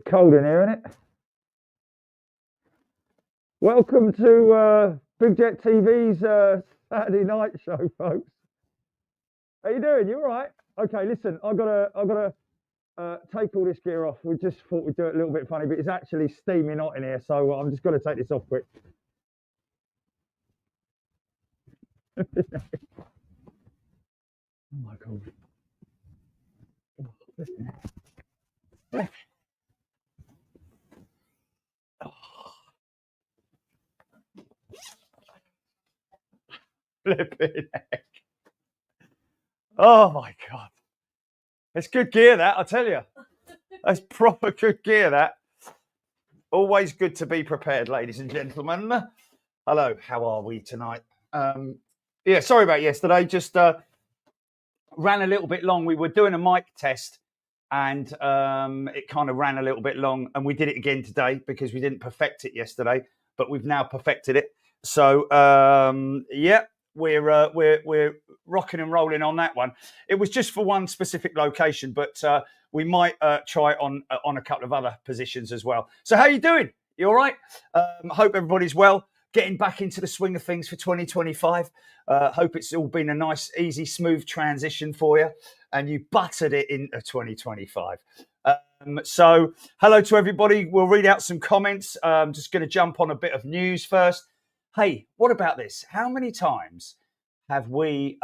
Cold in here, isn't it? Welcome to Big Jet TV's Saturday night show, folks. How you doing? You all right? Okay, listen, I've gotta take all this gear off. We just thought we'd do it a little bit funny, but it's actually steaming hot in here, so I'm just gonna take this off quick. Oh my God. Flipping heck. Oh my God. It's good gear, that, I tell you. That's proper good gear, that. Always good to be prepared, ladies and gentlemen. Hello, how are we tonight? Yeah, sorry about yesterday. Just ran a little bit long. We were doing a mic test and it kind of ran a little bit long, and we did it again today because we didn't perfect it yesterday, but we've now perfected it. So yeah, we're rocking and rolling on that one. It was just for one specific location, but we might try it on a couple of other positions as well. So how you doing? You all right? Hope everybody's well. Getting back into the swing of things for 2025. Hope it's all been a nice, easy, smooth transition for you, and you buttered it into 2025. So hello to everybody. We'll read out some comments. I'm just going to jump on a bit of news first. Hey, what about this? How many times have we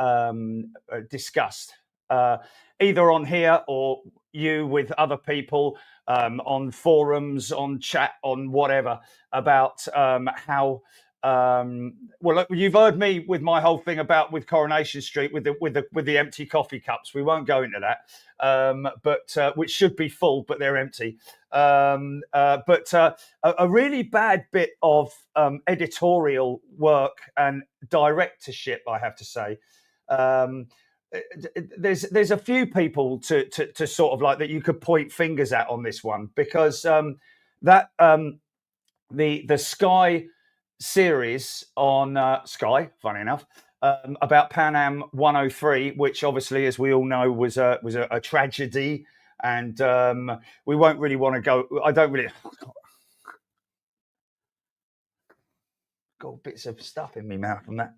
discussed, either on here or you with other people, on forums, on chat, on whatever, about how well, look, you've heard me with my whole thing about with Coronation Street with the empty coffee cups. We won't go into that, but which should be full, but they're empty. But a really bad bit of editorial work and directorship, I have to say. There's a few people to sort of like that you could point fingers at on this one, because that the Sky series on Sky, funny enough, about Pan Am 103, which obviously, as we all know, was a tragedy, and we won't really want to go. I don't really got bits of stuff in my mouth from that.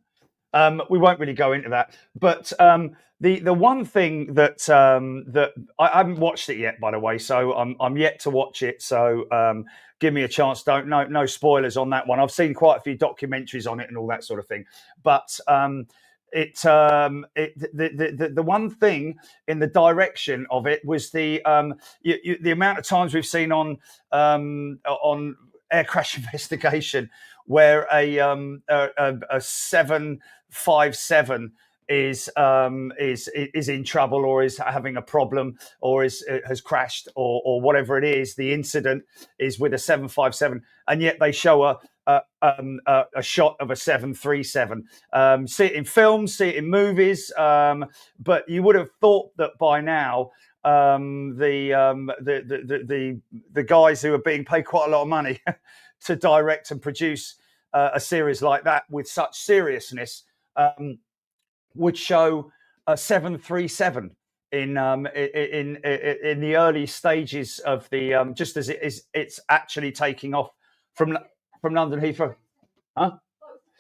We won't really go into that, but the one thing that that I haven't watched it yet, by the way, so I'm yet to watch it. So give me a chance. No spoilers on that one. I've seen quite a few documentaries on it and all that sort of thing, but the one thing in the direction of it was the amount of times we've seen on Air Crash Investigation where a 757 is in trouble, or is having a problem, or has crashed, or whatever it is. The incident is with a 757, and yet they show a shot of a 737. See it in films, see it in movies, but you would have thought that by now the guys who are being paid quite a lot of money to direct and produce a series like that with such seriousness would show a 737 in the early stages of the just as it's actually taking off from London Heathrow. Huh?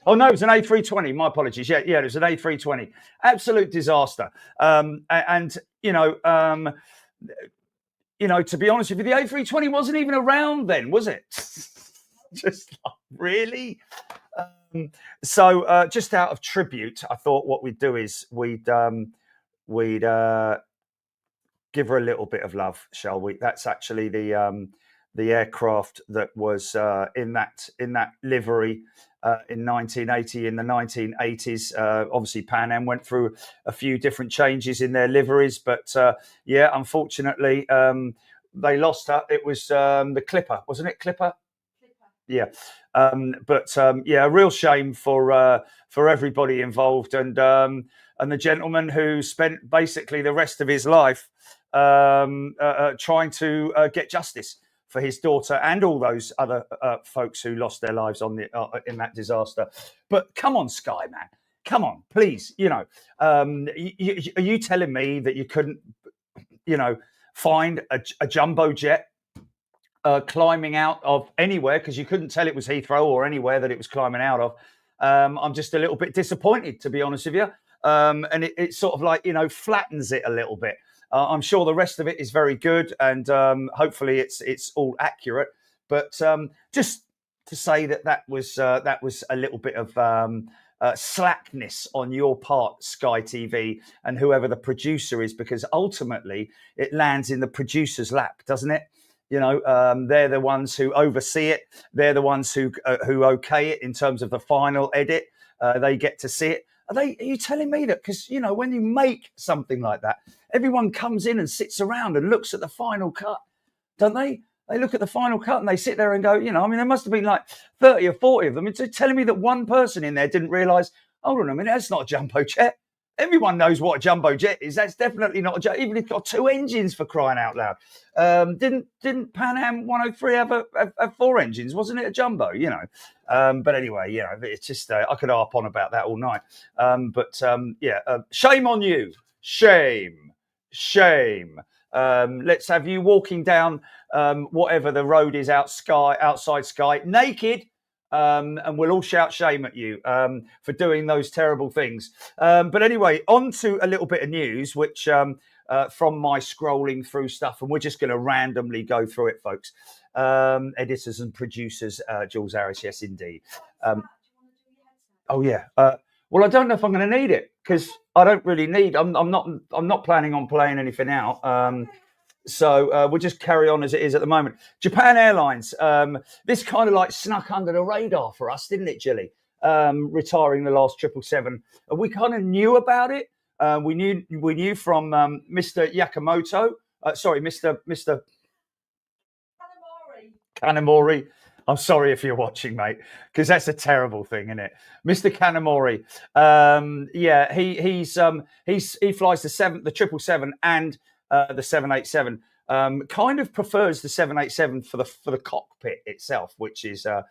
Oh no, it was an A320. My apologies. Yeah, it was an A320. Absolute disaster. And you know, to be honest with you, the A320 wasn't even around then, was it? Just like, really. So just out of tribute, I thought what we'd do is we'd give her a little bit of love, shall we? That's actually the aircraft that was in that livery in 1980. In the 1980s, obviously Pan Am went through a few different changes in their liveries, but yeah, unfortunately, they lost her. It was the Clipper, wasn't it? Clipper. Yeah, but yeah, a real shame for everybody involved, and the gentleman who spent basically the rest of his life trying to get justice for his daughter and all those other folks who lost their lives on in that disaster. But come on, Sky, man, come on, please. Are you telling me that you couldn't, find a jumbo jet climbing out of anywhere, because you couldn't tell it was Heathrow or anywhere that it was climbing out of. I'm just a little bit disappointed, to be honest with you. And it sort of like, flattens it a little bit. I'm sure the rest of it is very good, and hopefully it's all accurate. But just to say that was a little bit of slackness on your part, Sky TV, and whoever the producer is, because ultimately it lands in the producer's lap, doesn't it? They're the ones who oversee it. They're the ones who okay it in terms of the final edit. They get to see it. Are you telling me that? Because, when you make something like that, everyone comes in and sits around and looks at the final cut, don't they? They look at the final cut and they sit there and go, there must have been like 30 or 40 of them. It's telling me that one person in there didn't realise, hold on a minute, that's not a jumbo jet. Everyone knows what a jumbo jet is. That's definitely not a jet. Even if it's got 2 engines, for crying out loud. Didn't Pan Am 103 have 4 engines? Wasn't it a jumbo? But anyway, it's just I could harp on about that all night. Shame on you. Shame. Let's have you walking down whatever the road is outside Sky, naked. And we'll all shout shame at you for doing those terrible things. But anyway, on to a little bit of news, which from my scrolling through stuff, and we're just going to randomly go through it, folks. Editors and producers, Jules Harris, yes, indeed. Well, I don't know if I'm going to need it, because I don't really need. I'm not planning on playing anything out. So we'll just carry on as it is at the moment. Japan Airlines, this kind of like snuck under the radar for us, didn't it, Jilly? Retiring the last 777. We kind of knew about it. We knew from Mr. Yakamoto. Mr. Kanamori. I'm sorry if you're watching, mate, because that's a terrible thing, isn't it? Mr. Kanamori. He flies the 777 and the 787. Kind of prefers the 787 for the cockpit itself, which is a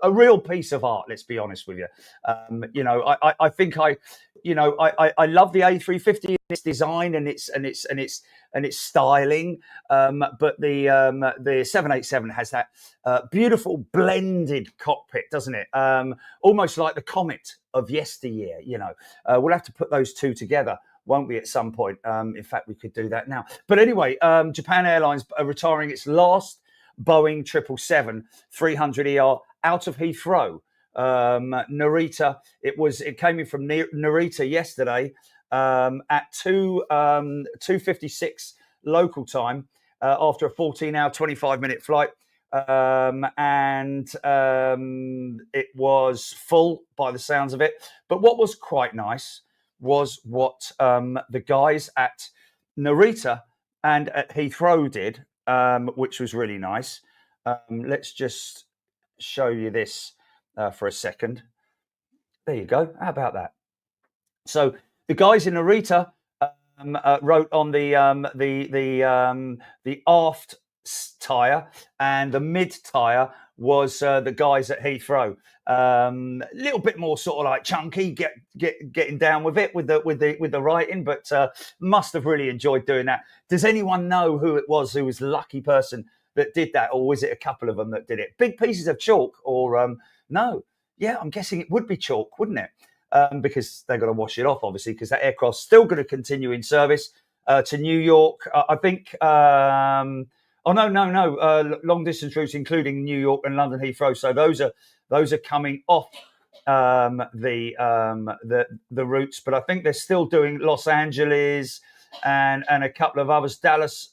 real piece of art. Let's be honest with you. I think I love the A350, its design and its styling, but the 787 has that beautiful blended cockpit, doesn't it? Almost like the Comet of yesteryear. We'll have to put those two together, won't we, at some point? In fact, we could do that now. But anyway, Japan Airlines are retiring its last Boeing 777-300ER out of Heathrow. Narita. It came in from Narita yesterday at 2:56 local time after a 14-hour, 25-minute flight. It was full by the sounds of it. But what was quite nice was what the guys at Narita and at Heathrow did, which was really nice. Let's just show you this for a second. There you go. How about that? So the guys in Narita wrote on the aft tire, and the mid tire was the guys at Heathrow. A little bit more sort of like chunky, getting down with it with the writing, but must have really enjoyed doing that. Does anyone know who it was who was the lucky person that did that, or was it a couple of them that did it? Big pieces of chalk, or no? Yeah, I'm guessing it would be chalk, wouldn't it? Because they've got to wash it off, obviously, because that aircraft's still going to continue in service to New York. I think. Long distance routes, including New York and London Heathrow. So those are coming off the routes, but I think they're still doing Los Angeles and a couple of others. Dallas,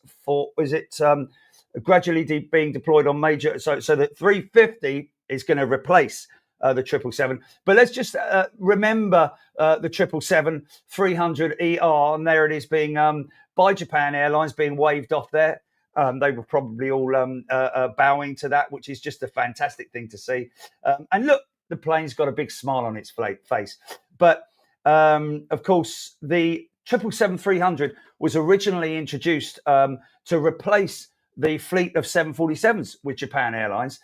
gradually being deployed on major. So the 350 is going to replace the 777. But let's just remember the 777-300ER, and there it is being by Japan Airlines, being waved off there. They were probably all bowing to that, which is just a fantastic thing to see. And look, the plane's got a big smile on its face. But of course, the 777-300 was originally introduced to replace the fleet of 747s with Japan Airlines.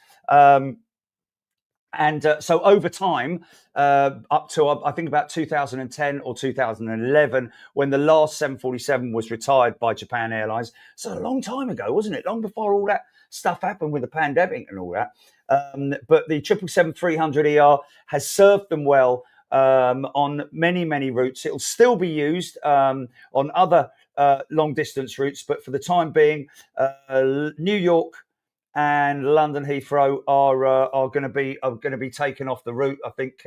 And so over time, up to I think about 2010 or 2011, when the last 747 was retired by Japan Airlines. So a long time ago, wasn't it? Long before all that stuff happened with the pandemic and all that. But the 777-300ER has served them well on many routes. It'll still be used on other long distance routes, but for the time being, New York and London Heathrow are going to be taken off the route. I think.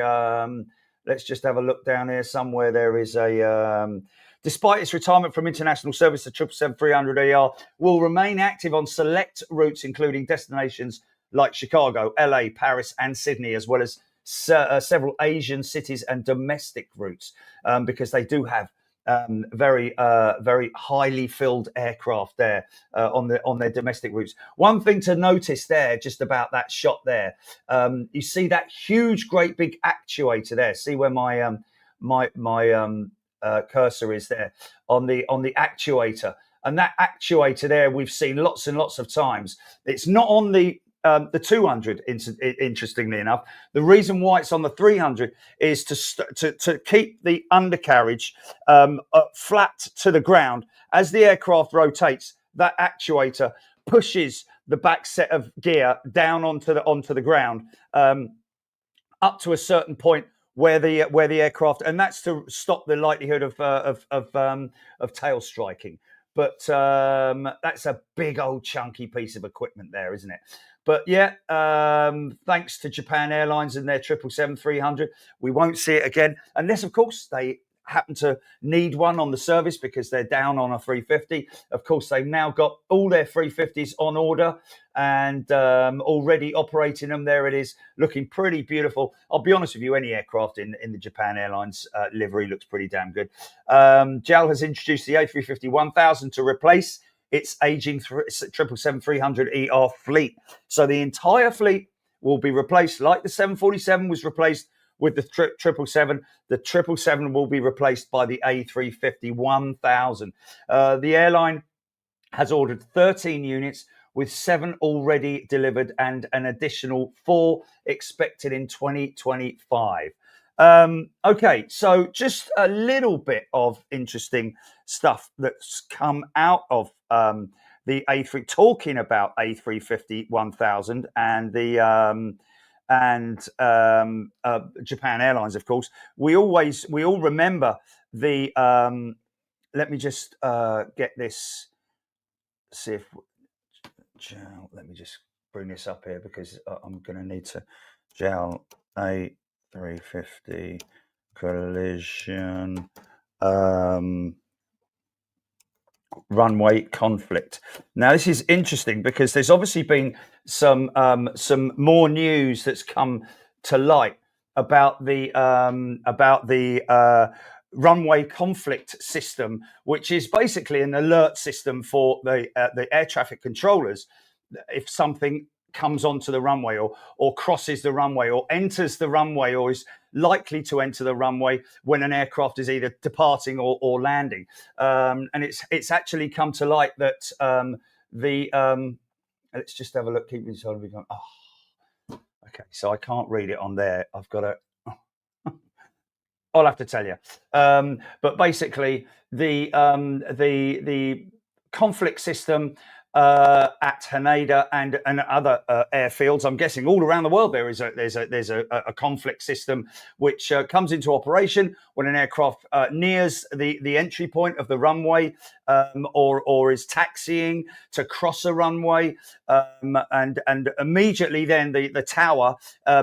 Let's just have a look down here. Somewhere there is a. Despite its retirement from international service, the 777-300ER will remain active on select routes, including destinations like Chicago, LA, Paris, and Sydney, as well as several Asian cities and domestic routes, because they do have very highly filled aircraft there on their domestic routes. One thing to notice there, just about that shot there, you see that huge, great big actuator there. See where my cursor is there on the actuator, and that actuator there we've seen lots and lots of times. It's not on the 200, interestingly enough. The reason why it's on the 300 is to keep the undercarriage flat to the ground. As the aircraft rotates, that actuator pushes the back set of gear down onto the ground up to a certain point where the aircraft, and that's to stop the likelihood of tail striking. But that's a big old chunky piece of equipment there, isn't it? But yeah, thanks to Japan Airlines and their 777-300, we won't see it again, unless, of course, they happen to need one on the service because they're down on a 350. Of course, they've now got all their 350s on order and already operating them. There it is, looking pretty beautiful. I'll be honest with you, any aircraft in the Japan Airlines livery looks pretty damn good. JAL has introduced the A350-1000 to replace its aging 777-300ER fleet. So the entire fleet will be replaced, like the 747 was replaced with the 777. The 777 will be replaced by the A350-1000. The airline has ordered 13 units, with 7 already delivered and an additional 4 expected in 2025. Okay, so just a little bit of interesting stuff that's come out of the A3, talking about A350-1000 and the Japan Airlines, of course. We all remember the. Let me just get this. See if. Let me just bring this up here because I'm going to need to. JAL A350 collision runway conflict. Now this is interesting because there's obviously been some more news that's come to light about the runway conflict system, which is basically an alert system for the air traffic controllers if something comes onto the runway or crosses the runway or enters the runway or is likely to enter the runway when an aircraft is either departing or landing. And it's actually come to light that let's just have a look. Keep this on. Okay, so I can't read it on there. I've got to. I'll have to tell you. But basically, the conflict system at Haneda and other airfields, I'm guessing all around the world, there's a conflict system which comes into operation when an aircraft nears the entry point of the runway or is taxiing to cross a runway, and immediately then the tower,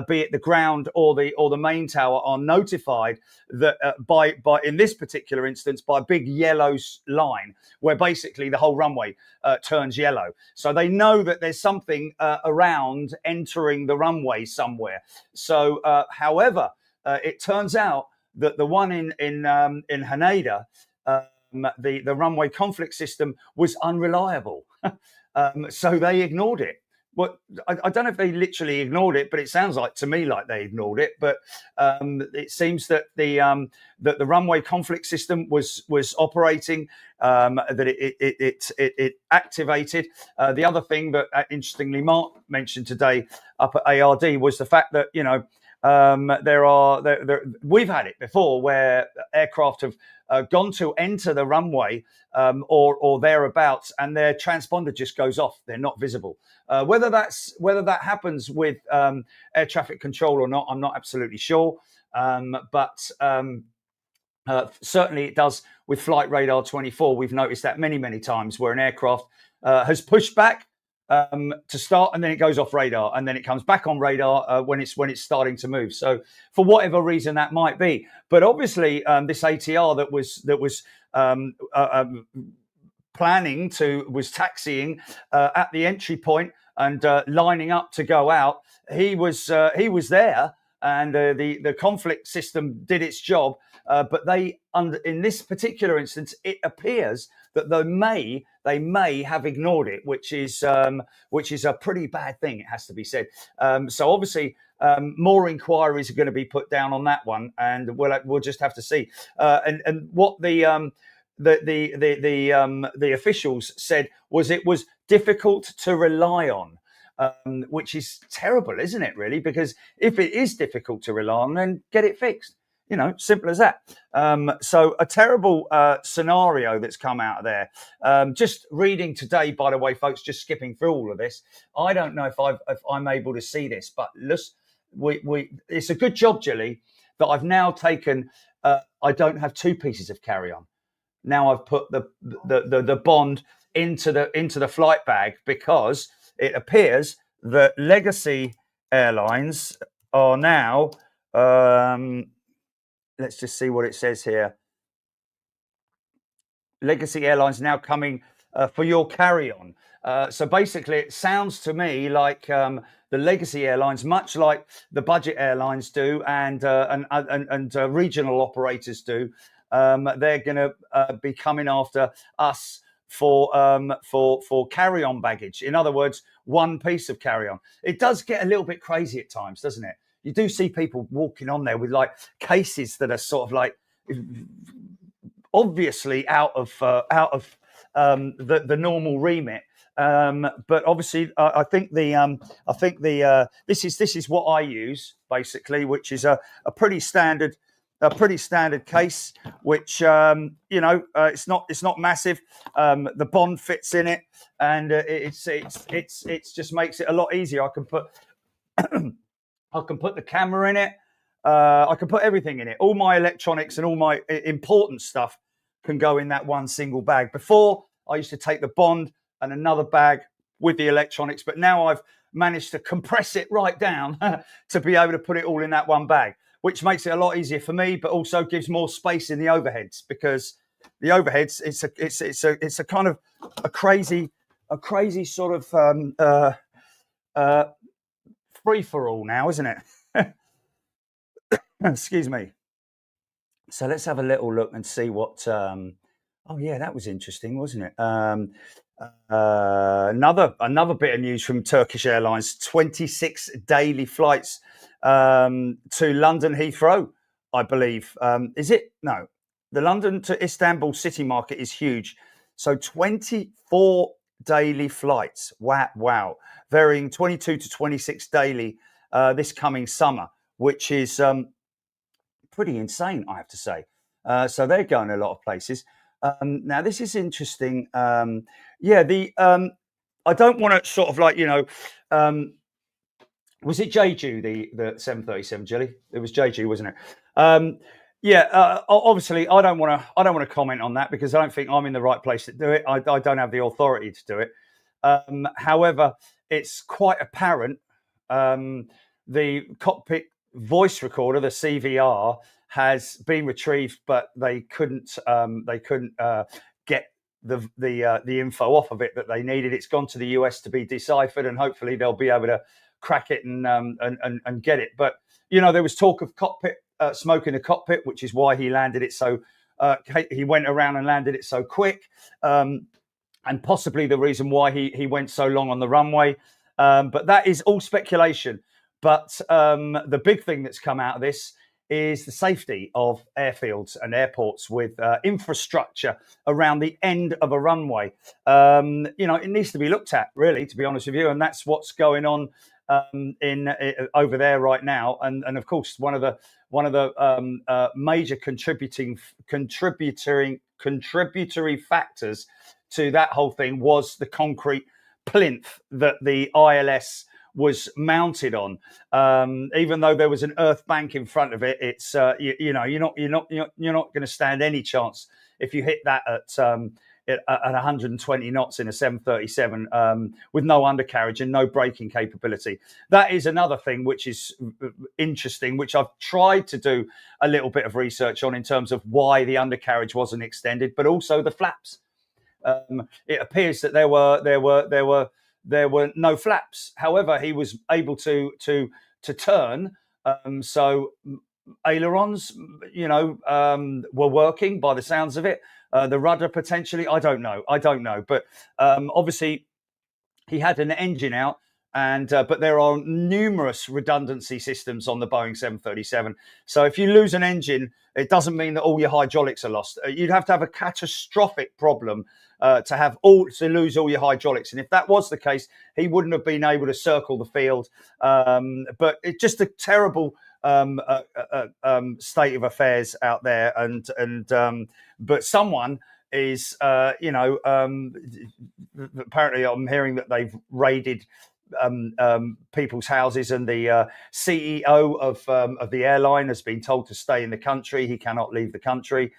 be it the ground or the main tower, are notified that by in this particular instance by a big yellow line where basically the whole runway turns yellow. So they know that there's something around entering the runway somewhere. So, however, it turns out that the one in Haneda, the runway conflict system was unreliable. So they ignored it. Well, I don't know if they literally ignored it, but it sounds like to me like they ignored it. But it seems that the runway conflict system was operating, that it activated. The other thing that interestingly Mark mentioned today up at ARD was the fact that we've had it before where aircraft have gone to enter the runway or thereabouts, and their transponder just goes off. They're not visible. Whether that happens with air traffic control or not, I'm not absolutely sure. But certainly it does with Flight Radar 24. We've noticed that many times where an aircraft has pushed back to start, and then it goes off radar, and then it comes back on radar when it's starting to move. So for whatever reason that might be, but obviously this ATR that was was taxiing at the entry point and lining up to go out. He was there, and the conflict system did its job. But in this particular instance, it appears that they may have ignored it, which is a pretty bad thing. It has to be said. So obviously, more inquiries are going to be put down on that one, and we'll just have to see. And what the officials said was it was difficult to rely on. Which is terrible, isn't it, really? Because if it is difficult to rely on, then get it fixed. Simple as that. So a terrible scenario that's come out of there. Just reading today, by the way, folks, just skipping through all of this. I don't know if I'm able to see this, but it's a good job, Jilly, that I've now taken. I don't have two pieces of carry-on. Now I've put the bond into the flight bag, because it appears that Legacy Airlines are now. Let's just see what it says here. Legacy Airlines now coming for your carry-on. So basically, it sounds to me like the Legacy Airlines, much like the budget airlines do, and regional operators do, they're going to be coming after us for carry-on baggage. In other words, one piece of carry-on. It does get a little bit crazy at times, doesn't it? You do see people walking on there with like cases that are sort of like obviously out of the normal remit. But obviously, I think this is what I use basically, which is a pretty standard case, which it's not massive. The bond fits in it, and it's just makes it a lot easier. I can put the camera in it. I can put everything in it. All my electronics and all my important stuff can go in that one single bag. Before, I used to take the bond and another bag with the electronics, but now I've managed to compress it right down to be able to put it all in that one bag, which makes it a lot easier for me, but also gives more space in the overheads, because the overheads, it's a kind of a crazy sort of free for all now, isn't it? Excuse me. So let's have a little look and see what. Oh yeah, that was interesting, wasn't it? Another bit of news from Turkish Airlines: 26 daily flights to London Heathrow, I believe. Is it? No, the London to Istanbul city market is huge. So 24 daily flights. Wow. Varying 22 to 26 daily this coming summer, which is pretty insane, I have to say. So they're going a lot of places. Now, this is interesting. I don't want to sort of like, was it Jeju, the 737, Jilly? It was Jeju, wasn't it? Obviously, I don't want to comment on that, because I don't think I'm in the right place to do it. I don't have the authority to do it. However, it's quite apparent. The cockpit voice recorder, the CVR, has been retrieved, but they couldn't get the info off of it that they needed. It's gone to the US to be deciphered, and hopefully they'll be able to crack it and get it. But there was talk of cockpit smoke in the cockpit, which is why he landed it so. He went around and landed it so quick, and possibly the reason why he went so long on the runway. But that is all speculation. But the big thing that's come out of this is the safety of airfields and airports with infrastructure around the end of a runway. It needs to be looked at, really, to be honest with you, and that's what's going on in over there right now. And of course, one of the major contributory factors to that whole thing was the concrete plinth that the ILS was mounted on. Even though there was an earth bank in front of it, it's you're not going to stand any chance if you hit that at 120 knots in a 737 with no undercarriage and no braking capability. That is another thing which is interesting, which I've tried to do a little bit of research on in terms of why the undercarriage wasn't extended, but also the flaps. It appears that there were no flaps. However, he was able to turn. So ailerons, were working by the sounds of it. The rudder potentially, I don't know. But obviously, he had an engine out, and but there are numerous redundancy systems on the Boeing 737. So if you lose an engine, it doesn't mean that all your hydraulics are lost. You'd have to have a catastrophic problem to lose all your hydraulics. And if that was the case, he wouldn't have been able to circle the field. But it's just a terrible state of affairs out there. But someone is, apparently I'm hearing that they've raided people's houses, and the CEO of the airline has been told to stay in the country. He cannot leave the country.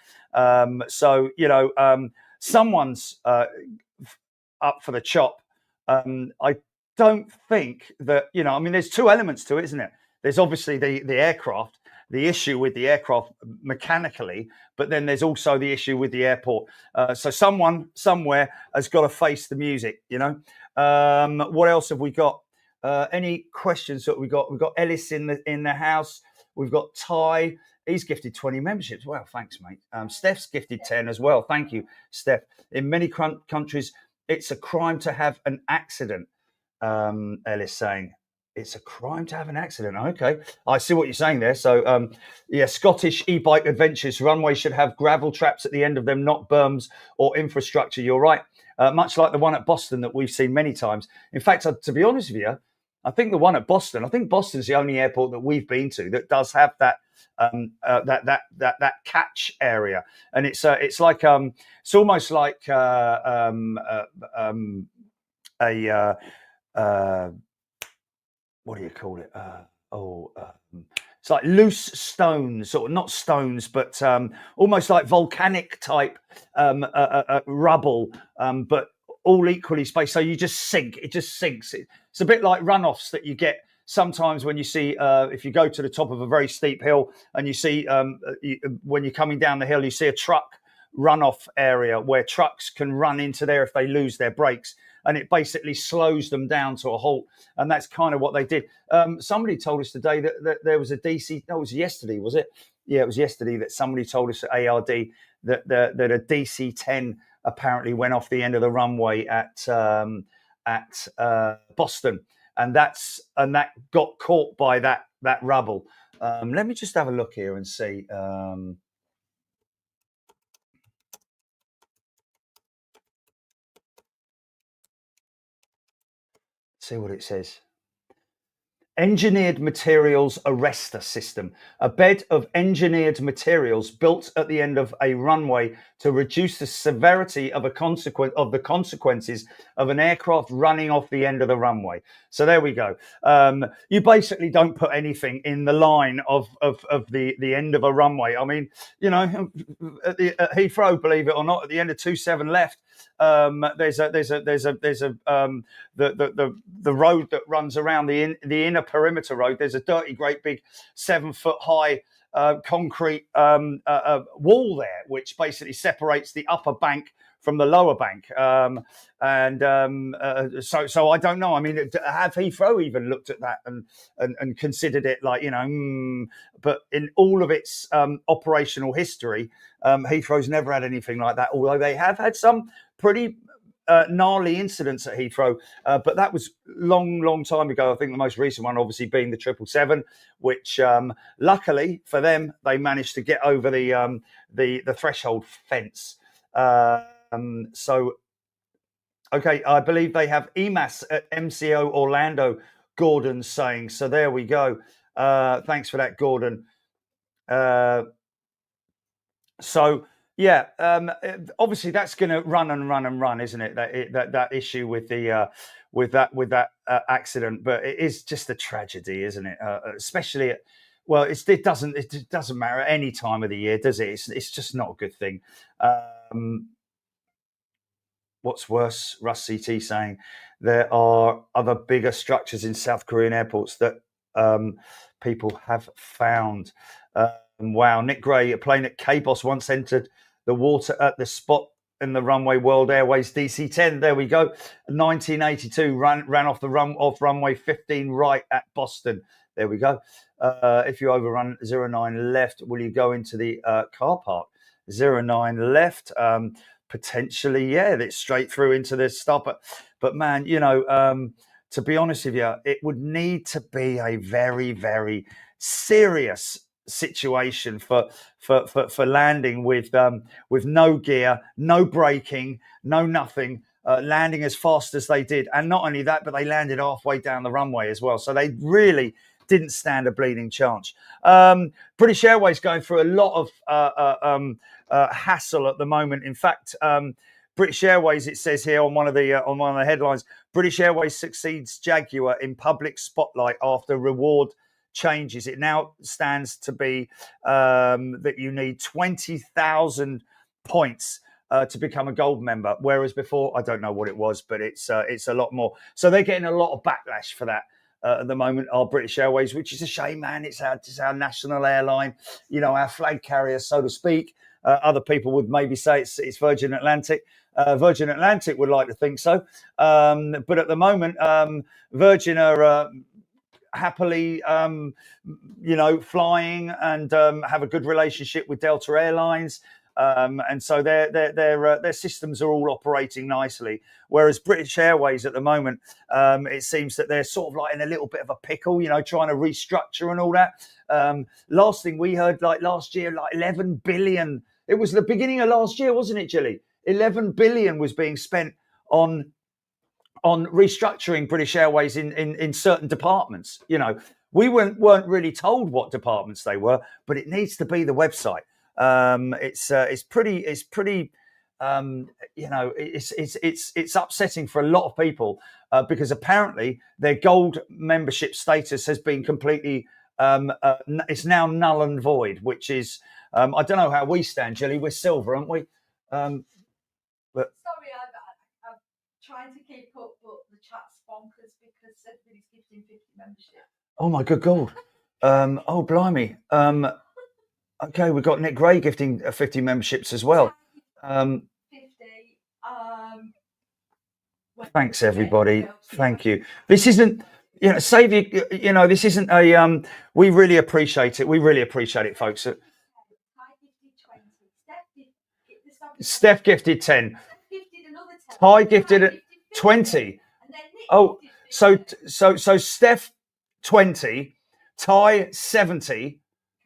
Someone's up for the chop. I don't think that, there's two elements to it, isn't it? There's obviously the aircraft, the issue with the aircraft mechanically, but then there's also the issue with the airport. So someone somewhere has got to face the music, What else have we got? Any questions that we got? We've got Ellis in the house. We've got Ty. He's gifted 20 memberships. Well, thanks, mate. Steph's gifted 10 as well. Thank you, Steph. In many countries, it's a crime to have an accident. Ellis saying it's a crime to have an accident. Okay, I see what you're saying there. So, Scottish e-bike adventures runway should have gravel traps at the end of them, not berms or infrastructure. You're right. Much like the one at Boston that we've seen many times. In fact, to be honest with you, I think the one at Boston. I think Boston's the only airport that we've been to that does have that that catch area, and it's like it's almost like what do you call it? It's like loose stones, or not stones, but almost like volcanic type rubble, but all equally spaced. So you just sink. It just sinks. It's a bit like runoffs that you get sometimes when you see, if you go to the top of a very steep hill and you see, when you're coming down the hill, you see a truck runoff area where trucks can run into there if they lose their brakes. And it basically slows them down to a halt. And that's kind of what they did. Somebody told us today that there was a DC, that was yesterday, was it? Yeah, it was yesterday that somebody told us at ARD that a DC-10 apparently went off the end of the runway at Boston. And that got caught by that rubble. Let me just have a look here and see. See what it says. Engineered materials arrestor system, a bed of engineered materials built at the end of a runway to reduce the severity of the consequences of an aircraft running off the end of the runway. So there we go. You basically don't put anything in the line of the end of a runway. I mean, at Heathrow, believe it or not, at the end of 27 left, there's the road that runs around the inner perimeter road. There's a dirty, great big 7-foot high concrete wall there, which basically separates the upper bank from the lower bank. So I don't know. I mean, have Heathrow even looked at that and considered it like, but in all of its operational history, Heathrow's never had anything like that, although they have had some pretty gnarly incidents at Heathrow, but that was long time ago. I think the most recent one, obviously, being the 777, which luckily for them, they managed to get over the threshold fence. So, okay, I believe they have EMAS at MCO Orlando. Gordon's saying so. There we go. Thanks for that, Gordon. So yeah, obviously that's going to run, isn't it? That issue with the with that accident, but it is just a tragedy, isn't it? Especially it doesn't matter at any time of the year, does it? It's just not a good thing. What's worse, Russ CT saying there are other bigger structures in South Korean airports that people have found. Wow, Nick Gray, a plane at Cabos once entered the water at the spot in the runway World Airways DC-10. There we go. 1982 ran off runway 15 right at Boston. There we go. If you overrun 09 left, will you go into the car park? 09 left. Potentially, yeah, it's straight through into the stop. But man, to be honest with you, it would need to be a very, very serious situation for landing with no gear, no braking, no nothing, landing as fast as they did. And not only that, but they landed halfway down the runway as well. So they really didn't stand a bleeding chance. British Airways going through a lot of hassle at the moment. In fact, British Airways, it says here on one of the headlines, British Airways succeeds Jaguar in public spotlight after reward changes. It now stands to be that you need 20,000 points to become a gold member, whereas before I don't know what it was, but it's a lot more. So they're getting a lot of backlash for that. At the moment, our British Airways, which is a shame, man. It's our national airline, our flag carrier, so to speak. Other people would maybe say it's Virgin Atlantic. Virgin Atlantic would like to think so. But at the moment, Virgin are happily, flying and have a good relationship with Delta Airlines. And so their systems are all operating nicely. Whereas British Airways at the moment, it seems that they're sort of like in a little bit of a pickle, trying to restructure and all that. Last thing we heard, like last year, like 11 billion. It was the beginning of last year, wasn't it, Gilly? 11 billion was being spent on restructuring British Airways in certain departments. We weren't really told what departments they were, but it needs to be the website. It's pretty it's upsetting for a lot of people because apparently their gold membership status has been completely it's now null and void, which is I don't know how we stand, Gilly. We're silver, aren't we? But sorry, I'm trying to keep up, but the chat's bonkers because everybody's gifting 50 membership. Oh my good God! Oh blimey! Okay, we've got Nick Gray gifting 50 memberships as well. 50. Thanks, everybody. Thank you. This isn't, save you. This isn't a. We really appreciate it. We really appreciate it, folks. Steph gifted 10. Ty gifted 20. Oh, so Steph 20, Ty 70.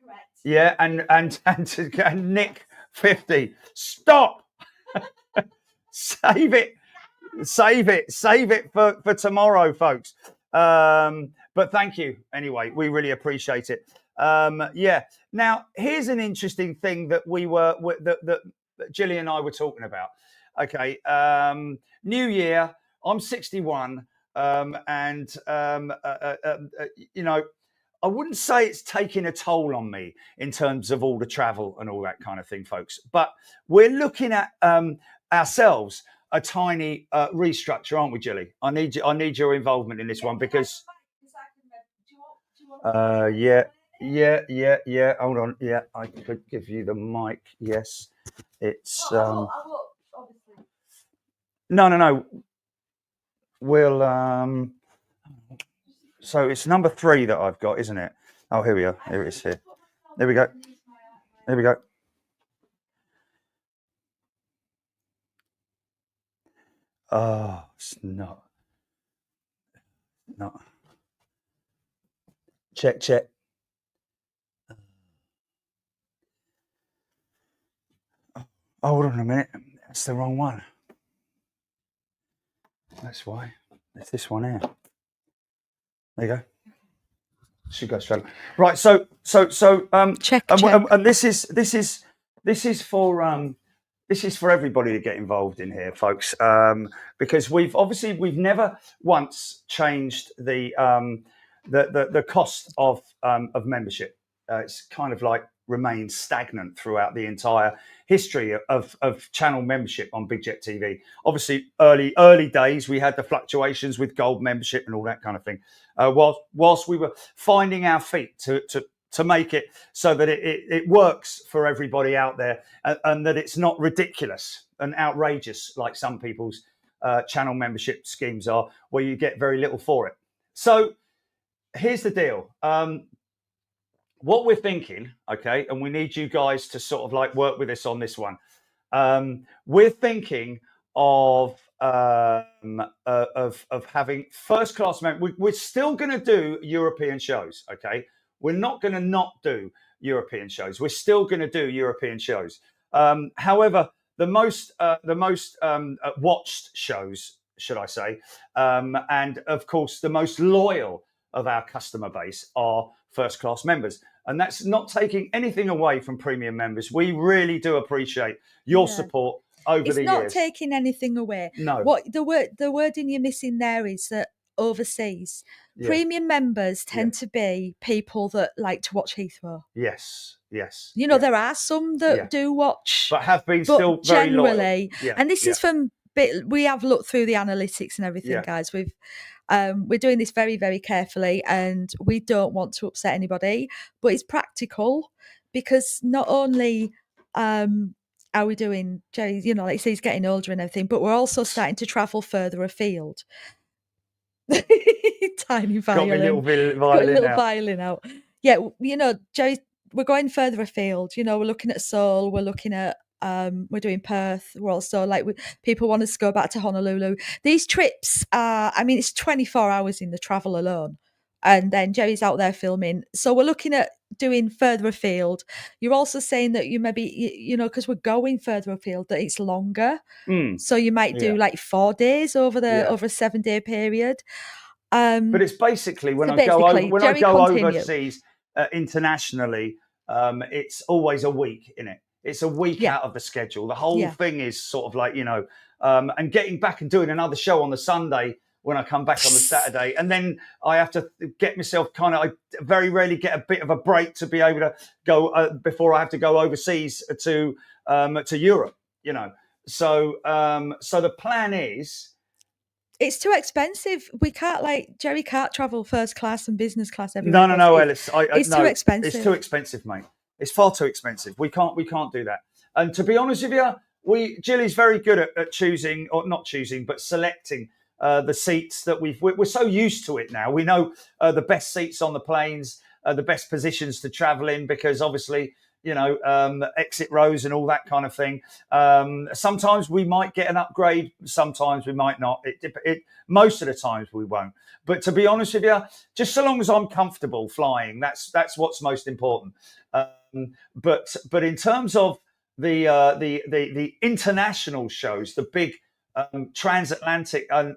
Correct. Yeah, and Nick 50. Stop. Save it for tomorrow, folks. But thank you anyway. We really appreciate it. Yeah. Now here's an interesting thing that that Gilly and I were talking about. Okay. New year. I'm 61. And I wouldn't say it's taking a toll on me in terms of all the travel and all that kind of thing, folks. But we're looking at ourselves a tiny restructure, aren't we, Gilly? I need your involvement in this one because. Yeah. Hold on. Yeah, I could give you the mic. Yes, it's. I will, obviously. No. We'll. So it's number 3 that I've got, isn't it? Oh, here we are. Here it is. Here. There we go. There we go. Oh, it's not. Check. Hold on a minute. That's the wrong one. That's why. It's this one here. There you go. Should go straight. Right. So. Check. And this is for everybody to get involved in here, folks. Because we've never once changed the cost of membership. It's kind of like remained stagnant throughout the entire history of channel membership on Big Jet TV. Obviously, early days we had the fluctuations with gold membership and all that kind of thing. Whilst we were finding our feet to make it so that it works for everybody out there, and that it's not ridiculous and outrageous like some people's channel membership schemes are, where you get very little for it. So here's the deal. What we're thinking, okay, and we need you guys to sort of like work with us on this one. We're thinking of having first class members. We're still going to do European shows, okay. We're not going to not do European shows. We're still going to do European shows. However, the most watched shows, should I say, and of course the most loyal of our customer base are first class members. And that's not taking anything away from premium members. We really do appreciate your support over the years. It's not taking anything away. No. What the wording you're missing there is that overseas premium members tend to be people that like to watch Heathrow. Yes. You know, there are some that do watch, but have been still very generally. loyal. And this is from we have looked through the analytics and everything, guys. We're doing this very, very carefully, and we don't want to upset anybody, but it's practical because not only are we doing, Jerry, you know, like he's getting older and everything, but we're also starting to travel further afield. Tiny violin. Got my little violin out. Yeah, you know, Jerry, we're going further afield. You know, we're looking at Seoul, we're looking at we're doing Perth. We're also people want us to go back to Honolulu. These trips are, I mean, it's 24 hours in the travel alone. And then Jerry's out there filming. So we're looking at doing further afield. You're also saying that you maybe, you know, because we're going further afield, that it's longer. So you might do like 4 days over a 7-day period. But it's basically when I go overseas internationally, it's always a week, isn't it? It's a week out of the schedule. The whole thing is sort of like, you know, and getting back and doing another show on the Sunday when I come back on the Saturday. And then I have to get myself I very rarely get a bit of a break to be able to go before I have to go overseas to Europe, you know. So the plan is, it's too expensive. We can't, Jerry can't travel first class and business class everywhere. No, Ellis. It's too expensive. It's too expensive, mate. It's far too expensive. We can't do that. And to be honest with you, Jilly's very good at choosing, or not choosing, but selecting the seats that we're so used to it now. We know the best seats on the planes, the best positions to travel in, because obviously, you know, exit rows and all that kind of thing. Sometimes we might get an upgrade, sometimes we might not. Most of the times we won't. But to be honest with you, just so long as I'm comfortable flying, that's what's most important. But in terms of the international shows, the big transatlantic and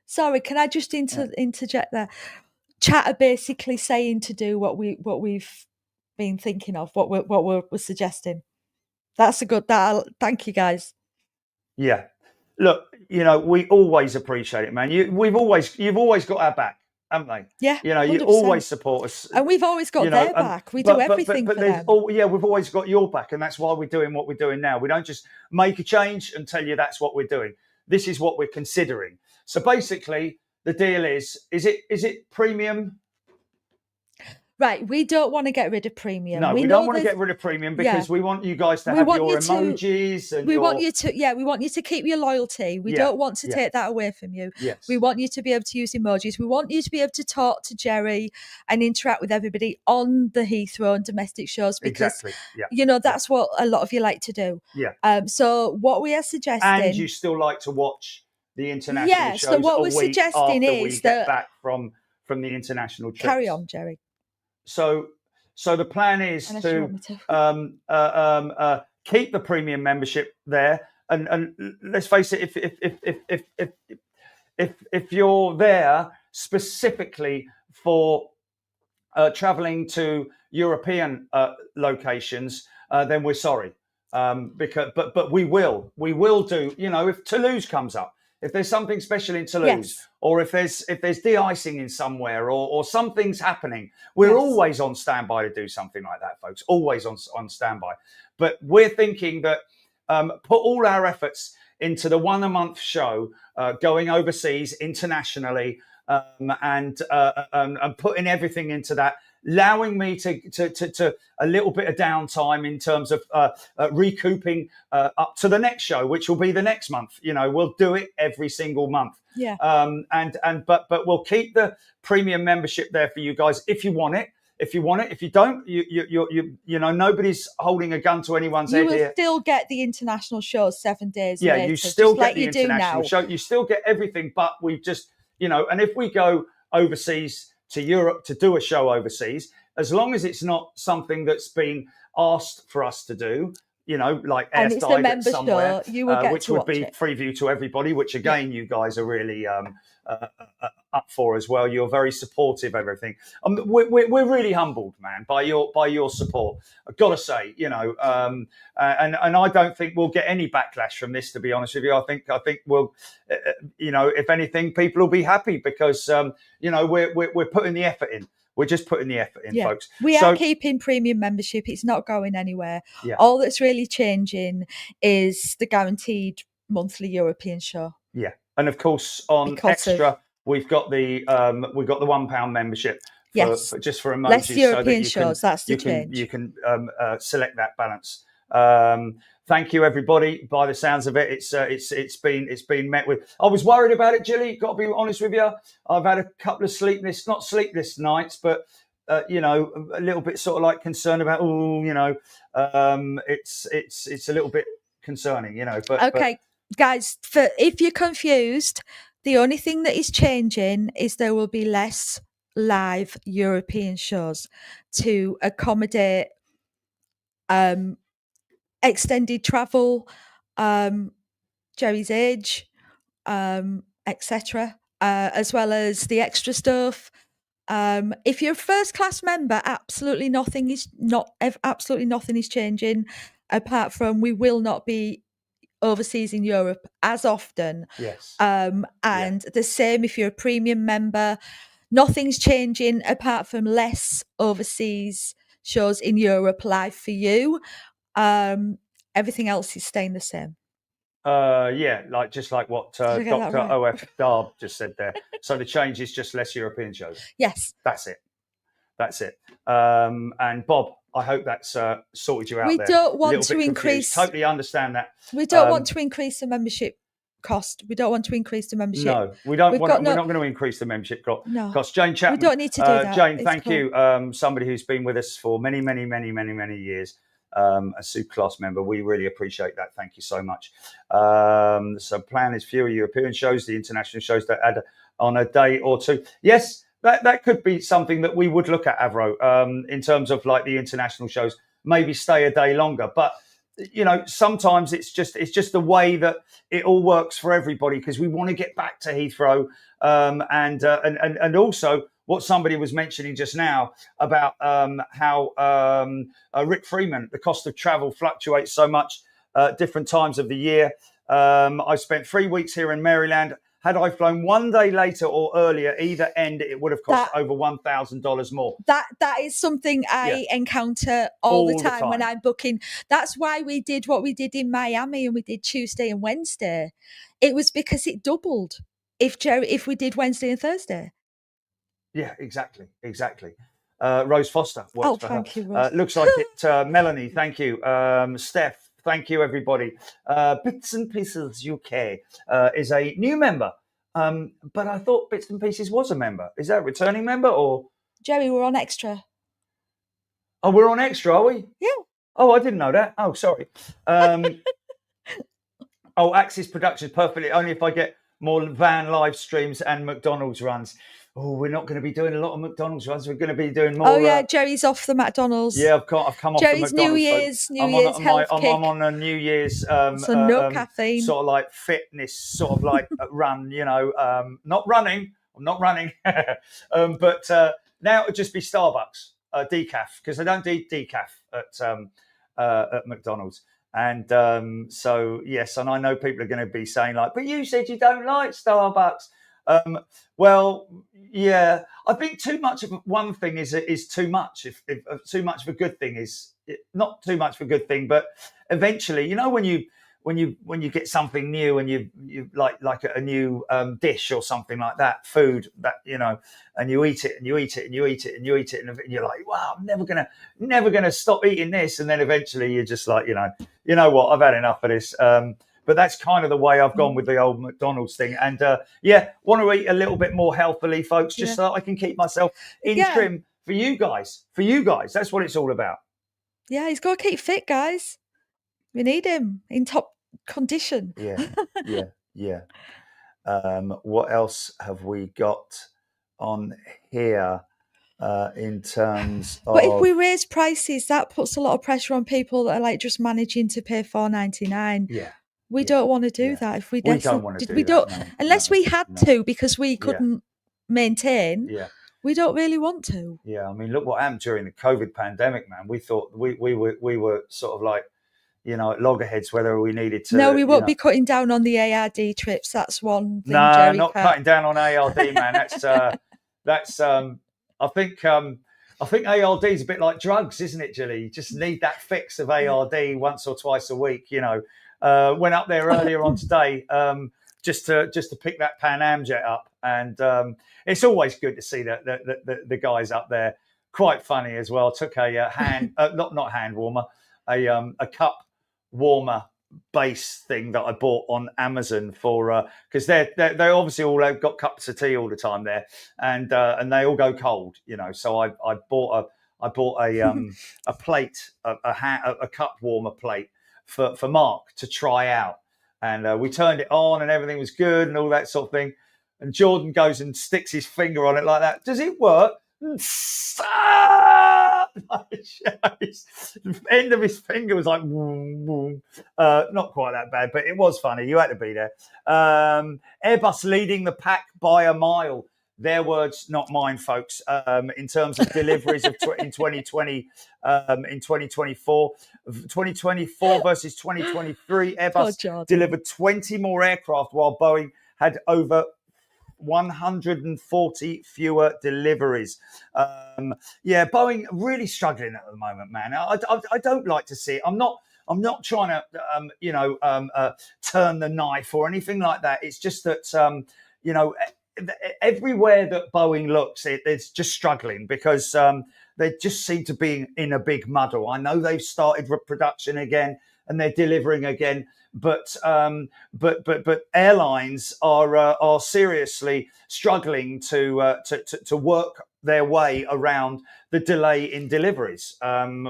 sorry, can I just interject there? Chat are basically saying to do what we've been thinking of, what we're suggesting. That's a good. Thank you, guys. Yeah, look, you know, we always appreciate it, man. You've always got our back, haven't they? Yeah, you know, 100%. You always support us, and we've always got their back. We do everything for them. We've always got your back, and that's why we're doing what we're doing now. We don't just make a change and tell you that's what we're doing. This is what we're considering. So basically, the deal is it premium? Right, we don't want to get rid of premium. No, we know don't want to there's- get rid of premium Yeah. because we want you guys to We have want your you to- emojis and we your... want you to we want you to keep your loyalty. We Yeah, don't want to yeah. take that away from you. Yes. We want you to be able to use emojis. We want you to be able to talk to Jerry and interact with everybody on the Heathrow and domestic shows because Exactly. Yeah. you know that's what a lot of you like to do. Yeah. So what we are suggesting, And you still like to watch the international Yeah, shows so what a we're week suggesting after we is get that- back from the international trips. carry on, Jerry. So the plan is Unless you want me to keep the premium membership there, and let's face it, if you're there specifically for traveling to European locations, then we're sorry. But we will do. You know, if Toulouse comes up, if there's something special in Toulouse, Yes. or if there's de-icing in somewhere, or something's happening, we're Yes. always on standby to do something like that, folks. Always on standby. But we're thinking that put all our efforts into the 1 a month show, going overseas internationally, and putting everything into that, allowing me to a little bit of downtime in terms of recouping up to the next show, which will be the next month. You know, we'll do it every single month. Yeah. But we'll keep the premium membership there for you guys if you want it. If you want it, if you don't, you know, nobody's holding a gun to anyone's You head will here. still get the international shows 7 days Yeah, later, you still just get like the you do international now. show. You still get everything, but we've just, you know, and if we go overseas to Europe to do a show overseas, as long as it's not something that's been asked for us to do, you know, like And it's the airside member somewhere, show, you will get which to would watch be it. free view to everybody, which again, you guys are really up for as well. You're very supportive of everything. We're really humbled, man, by your support. I've got to say, you know, and I don't think we'll get any backlash from this, to be honest with you. I think we'll, you know, if anything, people will be happy because you know, we're putting the effort in. We're just putting the effort in, folks. We are keeping premium membership. It's not going anywhere. Yeah. All that's really changing is the guaranteed monthly European show. Yeah, and of course on Because extra we've got the £1 membership for just for emojis, less so European that you shows. can, That's the change. You can select that balance. Thank you, everybody. By the sounds of it, it's been met with. I was worried about it, Jilly. Got to be honest with you. I've had a couple of not sleepless nights, but you know, a little bit sort of like concerned about. Oh, you know, it's a little bit concerning, you know. But okay, guys, if you're confused, the only thing that is changing is there will be less live European shows to accommodate extended travel, Jerry's age, etc., as well as the extra stuff. If you're a first class member, absolutely nothing is changing, apart from we will not be overseas in Europe as often. yes, And the same if you're a premium member. Nothing's changing apart from less overseas shows in Europe live for you. Everything else is staying the same. yeah, just like what Did I get that Dr. right? O.F. Darb just said there. So the change is just less European shows. Yes. That's it. And Bob, I hope that's sorted you out We there. don't want Little to bit increase. confused. Totally understand that. We don't want to increase the membership cost. We don't want to increase the membership. No, we don't. We're not no- going to increase the membership cost. No. Jane Chapman. We don't need to do that. Jane, It's thank cool. you. Somebody who's been with us for many years. A super class member. We really appreciate that. Thank you so much. So plan is fewer European shows, the international shows that add on a day or two. Yes, that could be something that we would look at, Avro, in terms of like the international shows, maybe stay a day longer. But you know, sometimes it's just the way that it all works for everybody, because we want to get back to Heathrow, and also what somebody was mentioning just now about how Rick Freeman, the cost of travel fluctuates so much different times of the year. I spent 3 weeks here in Maryland. Had I flown 1 day later or earlier, either end, it would have cost over $1,000 more. That is something I encounter all the time when I'm booking. That's why we did what we did in Miami, and we did Tuesday and Wednesday. It was because it doubled if we did Wednesday and Thursday. Yeah, exactly. Rose Foster works Oh, for thank her. you, Rose. Looks like it. Melanie, thank you. Steph, thank you, everybody. Bits and Pieces UK is a new member. But I thought Bits and Pieces was a member. Is that a returning member or? Jerry, we're on extra. Oh, we're on extra, are we? Yeah. Oh, I didn't know that. Oh, sorry. Axis Productions, perfectly. Only if I get more van live streams and McDonald's runs. Oh, we're not going to be doing a lot of McDonald's runs. We're going to be doing more. Oh yeah, Jerry's off the McDonald's. Yeah, I've come off Jerry's the McDonald's. New Year's health kick. I'm on a New Year's So no caffeine. sort of like fitness, sort of like run. You know, not running. I'm not running. But now it'll just be Starbucks decaf, because they don't do decaf at McDonald's. And so yes, and I know people are going to be saying like, but you said you don't like Starbucks. Well, yeah, I think too much of one thing is too much. If too much of a good thing is not too much of a good thing, but eventually, you know, when you get something new and you like a new dish or something like that, food that, you know, and you eat it and you eat it and you eat it and you eat it, and you're like, wow, I'm never gonna stop eating this, and then eventually you're just like, you know what, I've had enough of this. But that's kind of the way I've gone with the old McDonald's thing. And want to eat a little bit more healthily, folks, just so I can keep myself in trim for you guys. For you guys, that's what it's all about. Yeah, he's got to keep fit, guys. We need him in top condition. Yeah. What else have we got on here in terms of? But if we raise prices, that puts a lot of pressure on people that are like just managing to pay $4.99. Yeah. We don't want to do that. If we don't want to do that. Unless we had to, because we couldn't maintain. Yeah. We don't really want to. Yeah, I mean, look what happened during the COVID pandemic, man. We thought we were sort of like, you know, at loggerheads whether we needed to. No, we won't be cutting down on the ARD trips. That's one thing. No, Jerry not cutting down on ARD, man. That's I think ARD is a bit like drugs, isn't it, Julie? You just need that fix of ARD once or twice a week. You know, went up there earlier on today just to pick that Pan Am jet up, and it's always good to see the guys up there. Quite funny as well. Took a hand not hand warmer, a cup warmer base thing that I bought on Amazon for because they obviously all have got cups of tea all the time there, and they all go cold, you know. So I bought a plate, a cup warmer plate for Mark to try out, and we turned it on and everything was good and all that sort of thing. And Jordan goes and sticks his finger on it like that. Does it work? The end of his finger was like boom, boom. Not quite that bad, but it was funny. You had to be there. Airbus leading the pack by a mile. Their words, not mine, folks. In terms of deliveries in 2020, in 2024, 2024 versus 2023, Airbus delivered 20 more aircraft, while Boeing had over 140 fewer deliveries. Boeing really struggling at the moment, man. I don't like to see it. I'm not trying to turn the knife or anything like that. It's just that everywhere that Boeing looks, it's just struggling because they just seem to be in a big muddle. I know they've started production again and they're delivering again, but airlines are seriously struggling to work their way around the delay in deliveries,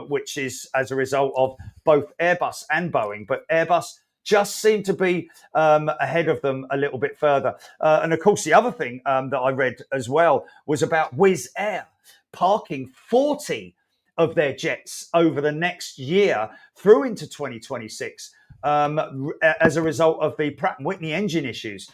which is as a result of both Airbus and Boeing. But Airbus just seem to be ahead of them a little bit further. And of course, the other thing that I read as well was about Wizz Air parking 40 of their jets over the next year through into 2026 as a result of the Pratt & Whitney engine issues,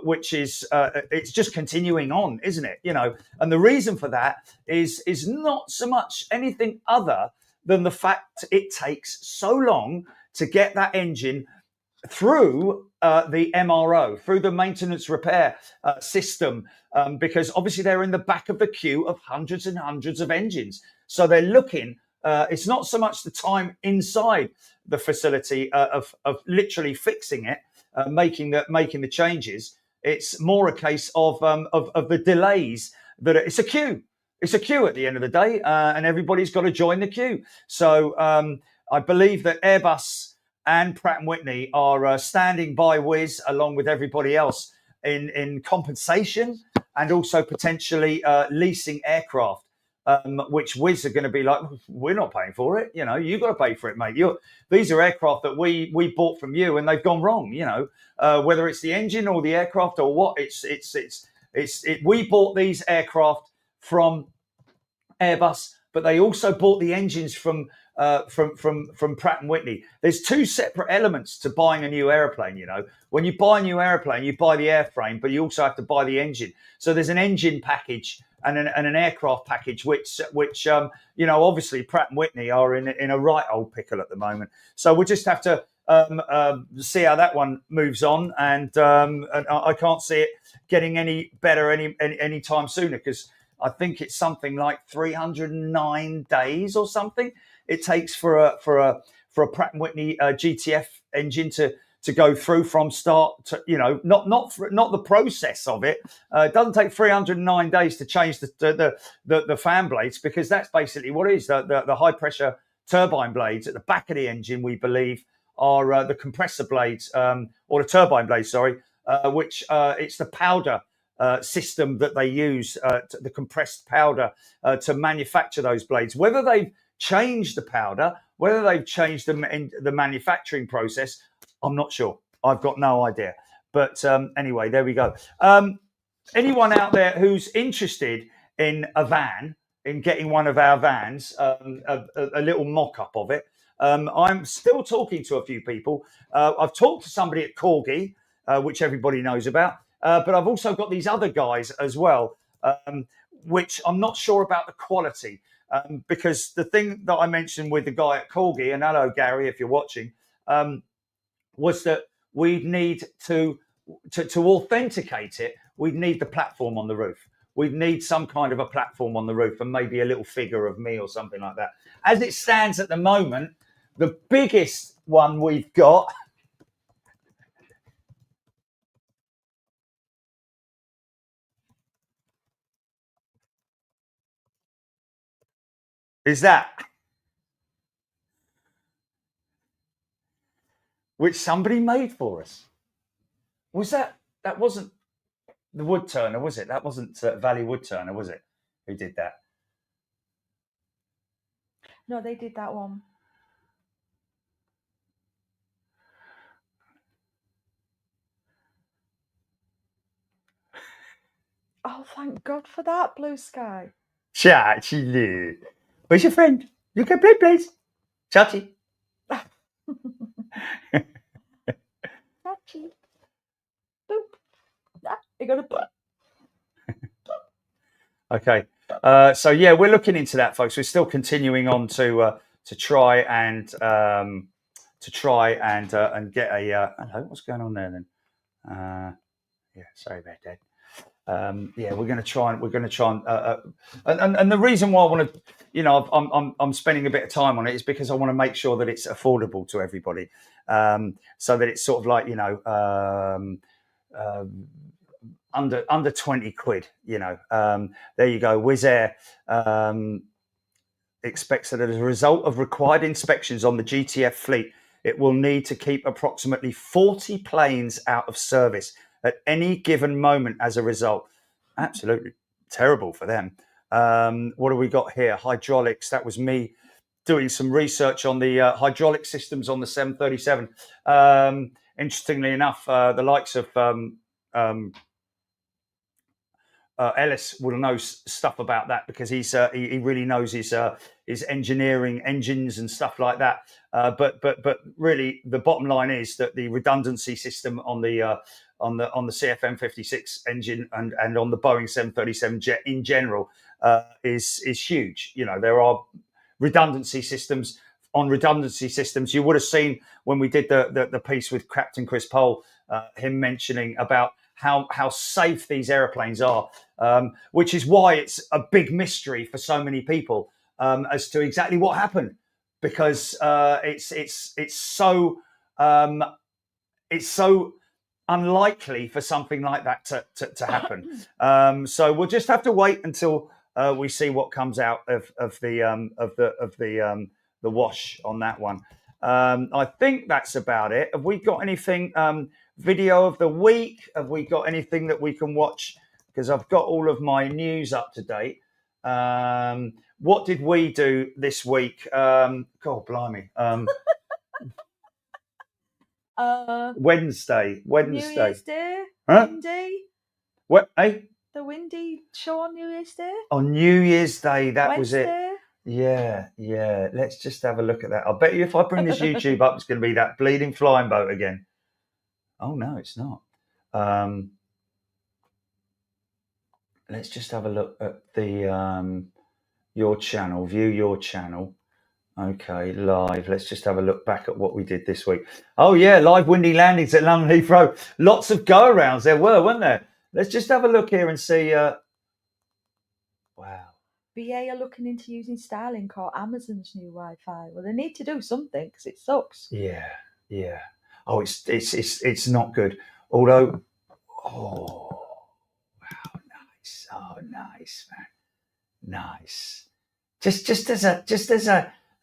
which is it's just continuing on, isn't it? You know, and the reason for that is not so much anything other than the fact it takes so long to get that engine through the MRO, through the maintenance repair system, because obviously they're in the back of the queue of hundreds and hundreds of engines. So they're looking, it's not so much the time inside the facility of literally fixing it, making the changes. It's more a case of the delays that it's a queue. it's a queue at the end of the day, and everybody's got to join the queue. So I believe that Airbus and Pratt & Whitney are standing by Wizz along with everybody else in compensation and also potentially leasing aircraft, which Wizz are going to be like, we're not paying for it. You know, you've got to pay for it, mate. These are aircraft that we bought from you and they've gone wrong, you know, whether it's the engine or the aircraft or what, we bought these aircraft from Airbus, but they also bought the engines from Pratt & Whitney. There's two separate elements to buying a new airplane. You know, when you buy a new airplane, you buy the airframe, but you also have to buy the engine. So there's an engine package and an aircraft package, which you know, obviously Pratt & Whitney are in a right old pickle at the moment. So we'll just have to see how that one moves on, and I can't see it getting any better any time sooner, because I think it's something like 309 days or something it takes for a Pratt & Whitney GTF engine to go through from start to, you know, not the process of it. It doesn't take 309 days to change the fan blades, because that's basically what it is. The high pressure turbine blades at the back of the engine, we believe, are the compressor blades, or the turbine blades, sorry, which it's the powder system that they use, the compressed powder, to manufacture those blades. Whether they've changed the powder, whether they've changed the manufacturing process, I'm not sure. I've got no idea. But anyway, there we go. Anyone out there who's interested in a van, in getting one of our vans, a little mock-up of it, I'm still talking to a few people. I've talked to somebody at Corgi, which everybody knows about. But I've also got these other guys as well, which I'm not sure about the quality, because the thing that I mentioned with the guy at Corgi, and hello, Gary, if you're watching, was that we'd need to authenticate it, we'd need the platform on the roof. We'd need some kind of a platform on the roof and maybe a little figure of me or something like that. As it stands at the moment, the biggest one we've got is that, which somebody made for us. Was that wasn't the wood turner, was it? That wasn't Valley Wood Turner, was it? Who did that? No, they did that one. Oh, thank God for that, blue sky. Chachi, where's your friend? You can play, please. Chachi. Chachi. Boop. Ah, you got a boop. Okay. So yeah, we're looking into that, folks. We're still continuing on to try and get a. Hello, what's going on there then? Yeah, sorry about that. Yeah, we're going to try and the reason why I want to, you know, I'm spending a bit of time on it is because I want to make sure that it's affordable to everybody, so that it's sort of like, you know, under 20 quid, you know. There you go. Wizz Air expects that as a result of required inspections on the GTF fleet, it will need to keep approximately 40 planes out of service at any given moment as a result. Absolutely terrible for them. What have we got here? Hydraulics. That was me doing some research on the hydraulic systems on the 737. Interestingly enough, the likes of Ellis will know stuff about that, because he really knows his engineering, engines and stuff like that. But really, the bottom line is that the redundancy system on the CFM56 engine and on the Boeing 737 jet in general is huge. You know, there are redundancy systems on redundancy systems. You would have seen when we did the piece with Captain Chris Pole, him mentioning about how safe these airplanes are, which is why it's a big mystery for so many people as to exactly what happened, because it's so unlikely for something like that to happen. So we'll just have to wait until we see what comes out of the wash on that one. I think that's about it. Have we got anything? Video of the week? Have we got anything that we can watch? Because I've got all of my news up to date. What did we do this week? God blimey. Wednesday. New Year's Day. Huh? Windy. What? Hey? The windy show on New Year's Day. On New Year's Day, that Wednesday. was it. Yeah. Let's just have a look at that. I bet you if I bring this YouTube up, it's going to be that bleeding flying boat again. Oh no, it's not. Let's just have a look at the your channel. View your channel. Okay, live. Let's just have a look back at what we did this week. Oh yeah, live windy landings at London Heathrow. Lots of go-arounds there weren't there? Let's just have a look here and see. Wow. BA are looking into using Starlink or Amazon's new Wi-Fi. Well, they need to do something because it sucks. Yeah. Oh, it's not good. Although, oh wow, nice. Oh, nice, man. Nice. Just as a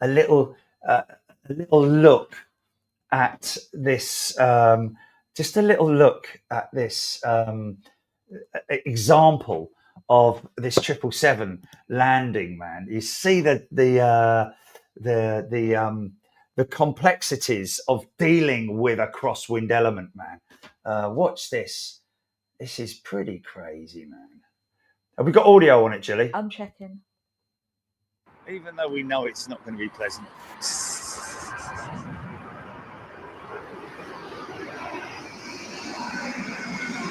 little look at this. Just a little look at this example of this 777 landing, man. You see the complexities of dealing with a crosswind element, man. Watch this. This is pretty crazy, man. Have we got audio on it, Jilly? I'm checking. Even though we know it's not going to be pleasant.